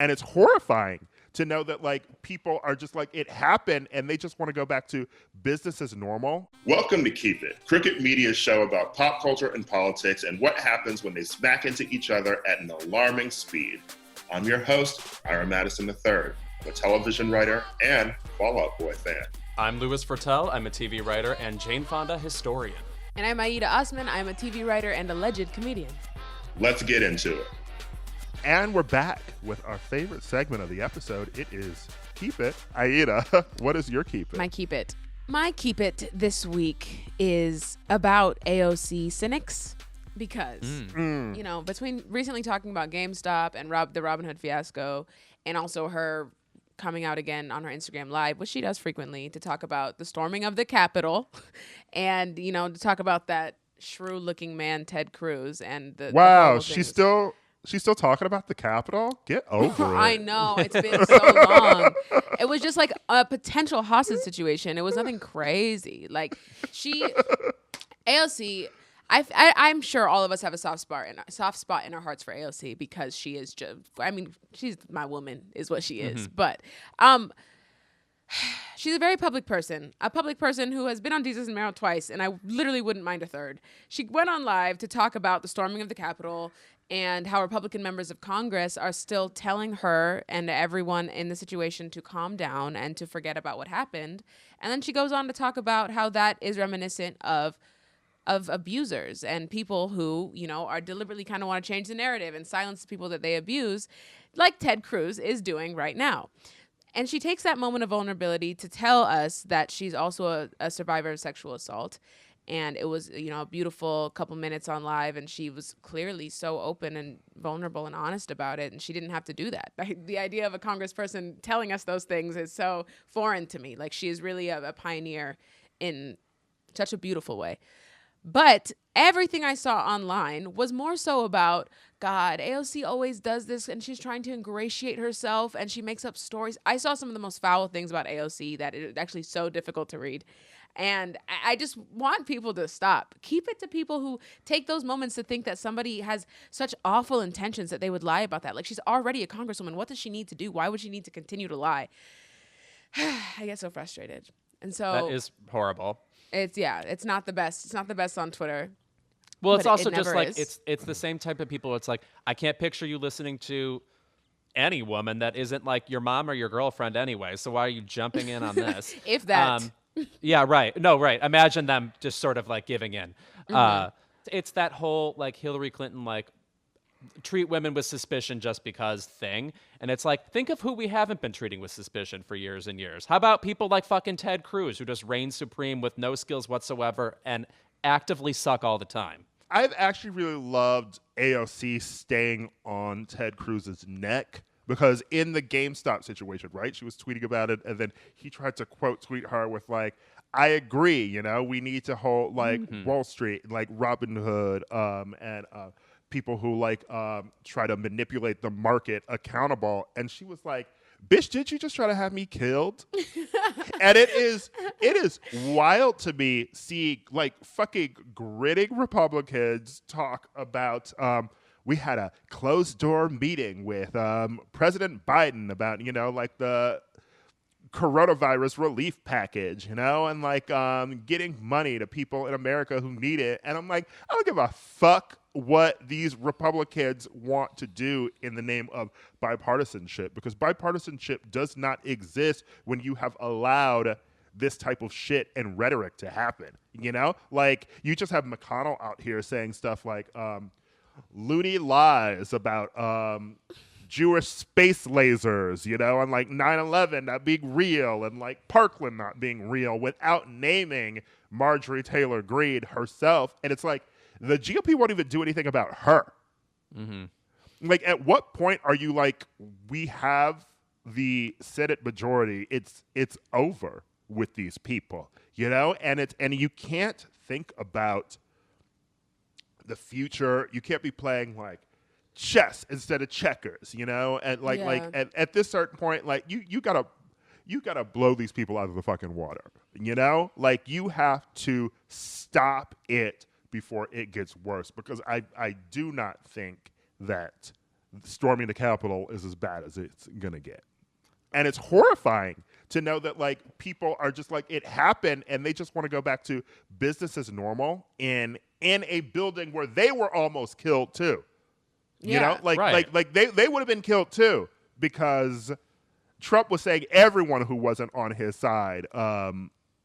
And it's horrifying to know that like people are just like, it happened and they just want to go back to business as normal. Welcome to Keep It, Crooked Media's show about pop culture and politics and what happens when they smack into each other at an alarming speed. I'm your host, Ira Madison III. I'm a television writer and Fall Out Boy fan. I'm Virtel. I'm a TV writer and Jane Fonda historian. And I'm Aida Osman. I'm a TV writer and alleged comedian. Let's get into it. And we're back with our favorite segment of the episode. It is Keep It. Aida, what is your Keep It? My Keep It this week is about AOC cynics because, you know, between recently talking about GameStop and the Robin Hood fiasco and also her coming out again on her Instagram Live, which she does frequently, to talk about the storming of the Capitol and, you know, to talk about that shrew-looking man, Ted Cruz, and the Wow, she's still talking about the Capitol? Get over it. I know. It's been so long. It was just like a potential hostage situation. It was nothing crazy. Like AOC, I'm sure all of us have a soft spot in our hearts for AOC because she is just, I mean, she's my woman is what she is. But she's a very public person who has been on Jesus and Meryl twice, and I literally wouldn't mind a third. She went on live to talk about the storming of the Capitol and how Republican members of Congress are still telling her and everyone in the situation to calm down and to forget about what happened. And then she goes on to talk about how that is reminiscent of abusers and people who, you know, are deliberately kind of want to change the narrative and silence the people that they abuse, like Ted Cruz is doing right now. And she takes that moment of vulnerability to tell us that she's also a survivor of sexual assault. And it was, you know, a beautiful couple minutes on live, and she was clearly so open and vulnerable and honest about it, and she didn't have to do that. The idea of a congressperson telling us those things is so foreign to me. Like, she is really a pioneer in such a beautiful way. But everything I saw online was more so about, God, AOC always does this, and she's trying to ingratiate herself, and she makes up stories. I saw some of the most foul things about AOC that it was actually so difficult to read. And I just want people to stop. Keep it to people who take those moments to think that somebody has such awful intentions that they would lie about that. Like, she's already a congresswoman. What does she need to do? Why would she need to continue to lie? I get so frustrated. And so that is horrible. It's not the best. It's not the best on Twitter. Well, it's also it just like is. it's the same type of people. It's like, I can't picture you listening to any woman that isn't like your mom or your girlfriend anyway. So why are you jumping in on this? If that. Yeah, right. No, right. Imagine them just sort of like giving in. It's that whole like Hillary Clinton, like, treat women with suspicion just because thing. And it's like, think of who we haven't been treating with suspicion for years and years. How about people like fucking Ted Cruz, who just reigns supreme with no skills whatsoever and actively suck all the time? I've actually really loved AOC staying on Ted Cruz's neck. Because in the GameStop situation, right, she was tweeting about it, and then he tried to quote tweet her with, like, I agree, you know, we need to hold, like, Wall Street, like Robin Hood, and people who, like, try to manipulate the market accountable. And she was like, bitch, did you just try to have me killed? And it is wild to me see, like, fucking gritting Republicans talk about we had a closed-door meeting with President Biden about, you know, like the coronavirus relief package, you know, and like getting money to people in America who need it. And I'm like, I don't give a fuck what these Republicans want to do in the name of bipartisanship, because bipartisanship does not exist when you have allowed this type of shit and rhetoric to happen, you know? Like, you just have McConnell out here saying stuff like, loony lies about Jewish space lasers, you know, and like 9/11 not being real and like Parkland not being real without naming Marjorie Taylor Greene herself. And it's like, the GOP won't even do anything about her. Like, at what point are you like, we have the Senate majority, it's over with these people, you know? And you can't think about the future. You can't be playing like chess instead of checkers, you know? And like at this certain point, like you gotta blow these people out of the fucking water, you know? Like, you have to stop it before it gets worse, because I do not think that storming the Capitol is as bad as it's gonna get. And it's horrifying to know that like people are just like, it happened and they just want to go back to business as normal in a building where they were almost killed too. You know, like they would have been killed too, because Trump was saying everyone who wasn't on his side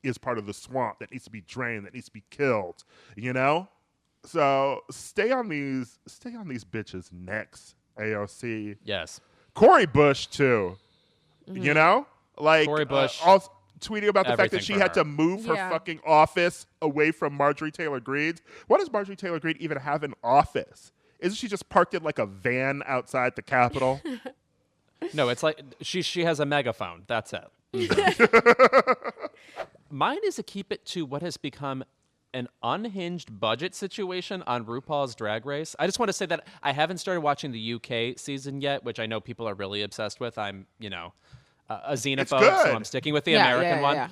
is part of the swamp that needs to be drained, that needs to be killed, you know? So stay on these bitches' necks, AOC. Yes. Cori Bush too. You know, like Cori Bush, also tweeting about the fact that she had to move her Yeah. fucking office away from Marjorie Taylor Greene's. Why does Marjorie Taylor Greene even have an office? Isn't she just parked in like a van outside the Capitol? No, it's like she has a megaphone. That's it. Mine is a keep it to what has become an unhinged budget situation on RuPaul's Drag Race. I just want to say that I haven't started watching the UK season yet, which I know people are really obsessed with. I'm, a xenophobe, so I'm sticking with the American one.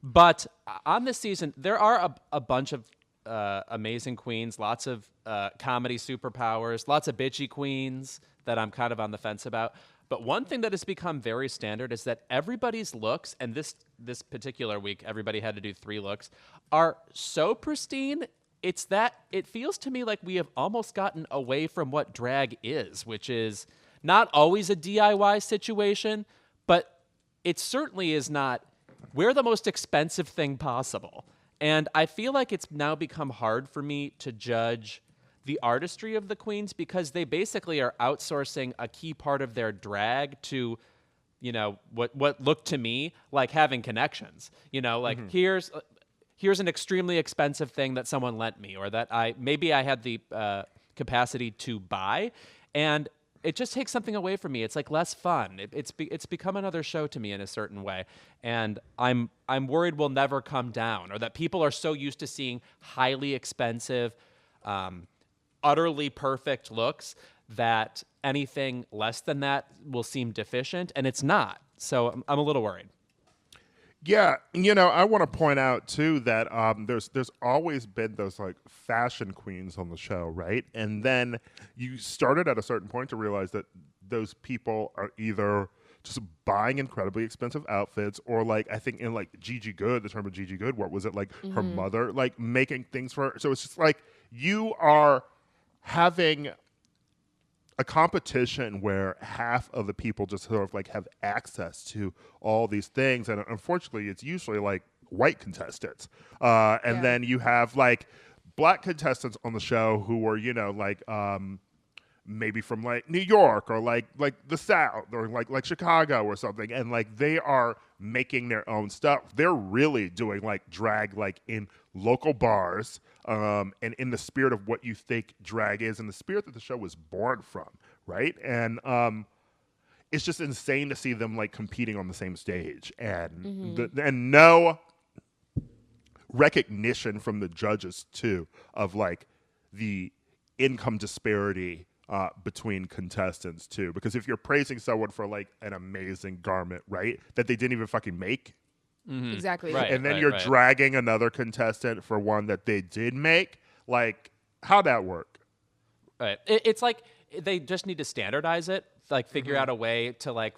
But on this season, there are a bunch of amazing queens, lots of comedy superpowers, lots of bitchy queens that I'm kind of on the fence about. But one thing that has become very standard is that everybody's looks, and this particular week, everybody had to do 3 looks, are so pristine. It's that it feels to me like we have almost gotten away from what drag is, which is not always a DIY situation, but it certainly is not. We're the most expensive thing possible. And I feel like it's now become hard for me to judge the artistry of the queens because they basically are outsourcing a key part of their drag to, what looked to me like having connections. Here's an extremely expensive thing that someone lent me, or that I had the capacity to buy, and it just takes something away from me. It's like less fun. It's become another show to me in a certain way, and I'm worried we'll never come down, or that people are so used to seeing highly expensive, utterly perfect looks that anything less than that will seem deficient, and it's not. So I'm a little worried. Yeah, I want to point out too that there's always been those like fashion queens on the show, right? And then you started at a certain point to realize that those people are either just buying incredibly expensive outfits, or like I think in like Gigi Goode, the term of Gigi Goode, what was it like her mother like making things for her? So it's just like you are having a competition where half of the people just sort of like have access to all these things, and unfortunately it's usually like white contestants, and then you have like black contestants on the show who were maybe from like New York or like the South or like Chicago or something, and like they are making their own stuff. They're really doing like drag like in local bars, and in the spirit of what you think drag is, and the spirit that the show was born from, right? And it's just insane to see them like competing on the same stage, and and no recognition from the judges too of like the income disparity between contestants too, because if you're praising someone for like an amazing garment, right, that they didn't even fucking make, exactly, Right, and then right, you're right. dragging another contestant for one that they did make, like how'd that work? Right. It's like they just need to standardize it, like figure out a way to like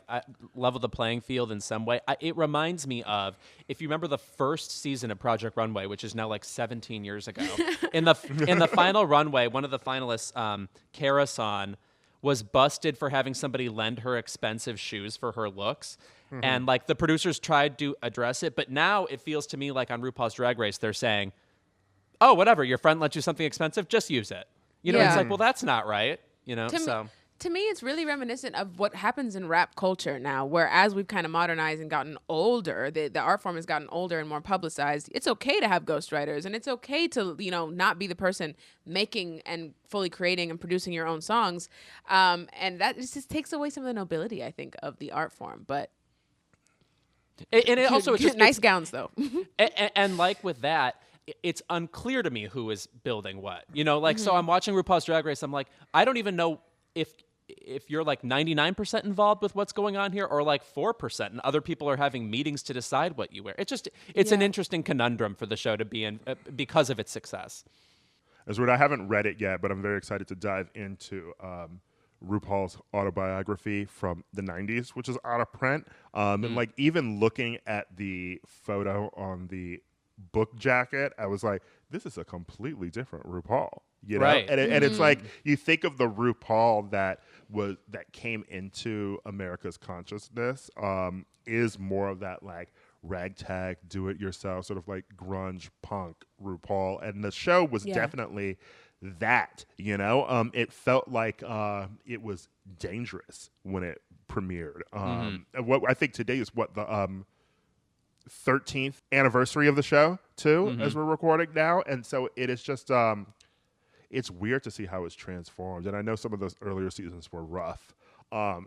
level the playing field in some way. It reminds me of, if you remember the first season of Project Runway, which is now like 17 years ago. in the final runway, one of the finalists, Kara-san, was busted for having somebody lend her expensive shoes for her looks. And like the producers tried to address it, but now it feels to me like on RuPaul's Drag Race, they're saying, oh, whatever, your friend lent you something expensive, just use it. It's like, well, that's not right. To me, it's really reminiscent of what happens in rap culture now, where as we've kind of modernized and gotten older, the art form has gotten older and more publicized. It's okay to have ghostwriters, and it's okay to, not be the person making and fully creating and producing your own songs. And that just takes away some of the nobility, I think, of the art form. But it also it's just nice gowns, though. and like with that, it's unclear to me who is building what. So I'm watching RuPaul's Drag Race. I'm like, I don't even know if you're like 99% involved with what's going on here, or like 4%, and other people are having meetings to decide what you wear. It's an interesting conundrum for the show to be in because of its success. As weird. I haven't read it yet, but I'm very excited to dive into RuPaul's autobiography from the 90s, which is out of print. And like even looking at the photo on the book jacket, I was like, this is a completely different RuPaul. You know? Right. And it's like you think of the RuPaul that came into America's consciousness is more of that like ragtag, do it yourself, sort of like grunge punk RuPaul. And the show was definitely that, you know. It felt like it was dangerous when it premiered. What I think today is what the 13th anniversary of the show too, as we're recording now, and so it is just it's weird to see how it's transformed. And I know some of those earlier seasons were rough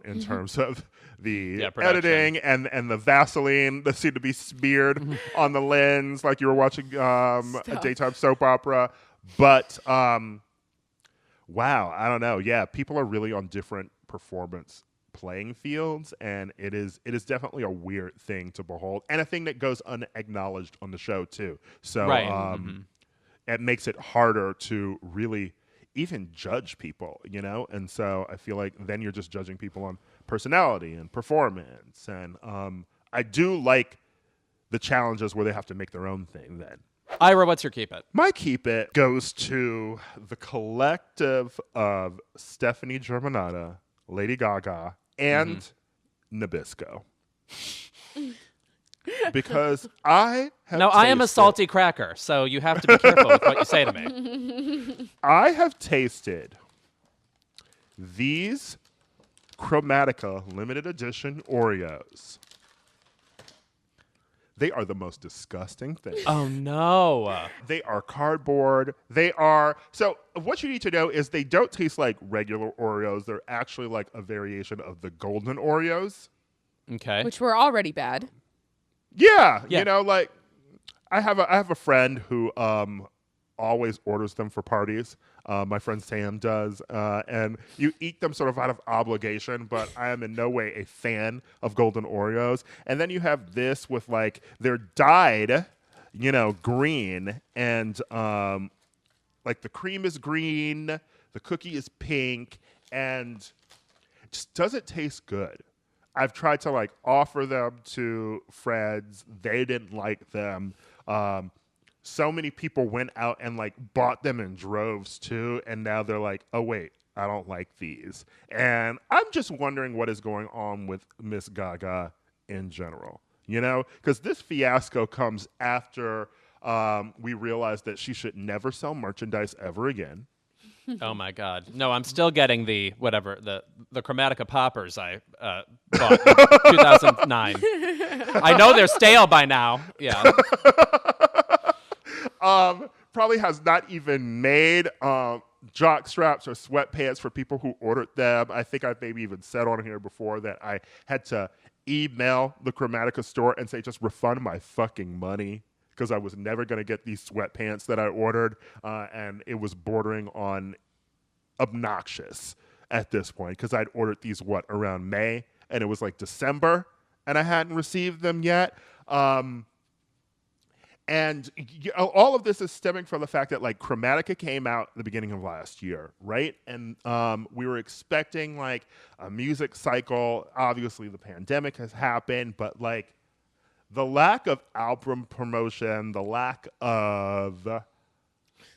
in terms of the editing and the Vaseline that seemed to be smeared on the lens like you were watching a daytime soap opera. But wow, I don't know. Yeah, people are really on different performance playing fields, and it is definitely a weird thing to behold, and a thing that goes unacknowledged on the show too. So it makes it harder to really even judge people, you know? And so I feel like then you're just judging people on personality and performance. And I do like the challenges where they have to make their own thing then. Ira, what's your keep it? My keep it goes to the collective of Stephanie Germanotta, Lady Gaga, and Nabisco. Because I have I am a salty cracker, so you have to be careful with what you say to me. I have tasted these Chromatica limited edition Oreos. They are the most disgusting thing. Oh, no. They are cardboard. They are... So what you need to know is they don't taste like regular Oreos. They're actually like a variation of the golden Oreos. Okay. Which were already bad. Yeah. You know, like I have a friend who always orders them for parties. My friend Sam does. And you eat them sort of out of obligation, but I am in no way a fan of golden Oreos. And then you have this with like, they're dyed, you know, green. And like the cream is green, the cookie is pink, and it just doesn't taste good. I've tried to like offer them to friends. They didn't like them. So many people went out and like bought them in droves too. And now they're like, oh wait, I don't like these. And I'm just wondering what is going on with Miss Gaga in general, you know, because this fiasco comes after we realized that she should never sell merchandise ever again. Oh my God! No, I'm still getting the Chromatica poppers I bought in 2009. I know they're stale by now. Yeah. Probably has not even made jock straps or sweatpants for people who ordered them. I think I've maybe even said on here before that I had to email the Chromatica store and say, just refund my fucking money, because I was never going to get these sweatpants that I ordered, and it was bordering on obnoxious at this point, because I'd ordered these, around May, and it was like December, and I hadn't received them yet. And all of this is stemming from the fact that like Chromatica came out at the beginning of last year, right? And we were expecting like a music cycle. Obviously, the pandemic has happened, but like the lack of album promotion, the lack of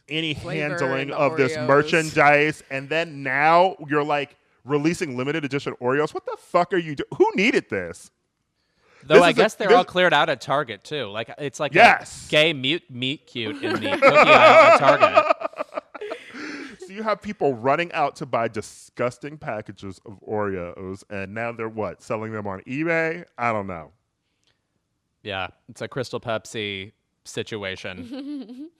any handling of this merchandise, and then now you're like releasing limited edition Oreos. What the fuck are you doing? Who needed this? Though I guess they're all cleared out at Target too. Like it's like a gay meet cute in the cookie aisle at Target. So you have people running out to buy disgusting packages of Oreos, and now they're selling them on eBay? I don't know. Yeah, it's a Crystal Pepsi situation.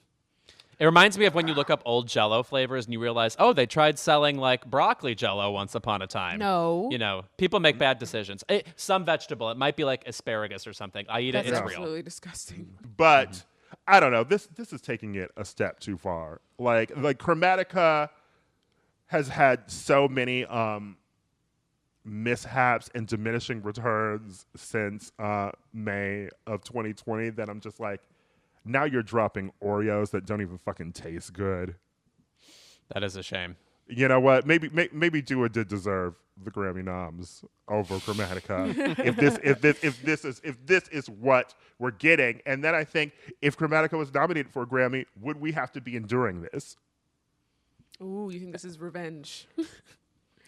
It reminds me of when you look up old Jell-O flavors and you realize, oh, they tried selling like broccoli Jell-O once upon a time. No. You know, people make bad decisions. Some vegetable. It might be like asparagus or something. I eat it. It's That's real. absolutely disgusting. But I don't know. This is taking it a step too far. Like Chromatica has had so many mishaps and diminishing returns since May of 2020 that I'm just like, now you're dropping Oreos that don't even fucking taste good. That is a shame. You know what? Maybe Dua did deserve the Grammy noms over Chromatica if this is what we're getting. And then I think if Chromatica was nominated for a Grammy, would we have to be enduring this? Ooh, you think this is revenge?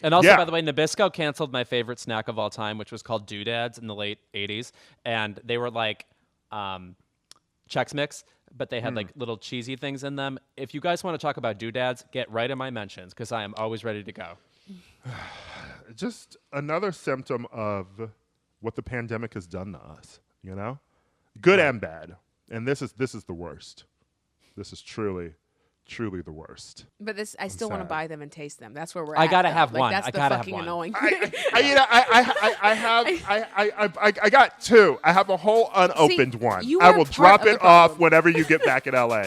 And also, Yeah. by the way, Nabisco canceled my favorite snack of all time, which was called Doodads in the late 80s. And they were like Chex Mix, but they had like little cheesy things in them. If you guys want to talk about Doodads, get right in my mentions because I am always ready to go. Just another symptom of what the pandemic has done to us, you know? Good and bad. And this is the worst. This is truly the worst. But I still want to sad. buy them and taste them. That's where we're I at. gotta though. have Like, one. That's I the gotta have fucking one. annoying. I got two. I have a whole unopened one. you I are will part drop of the it off problem. whenever you get back in LA.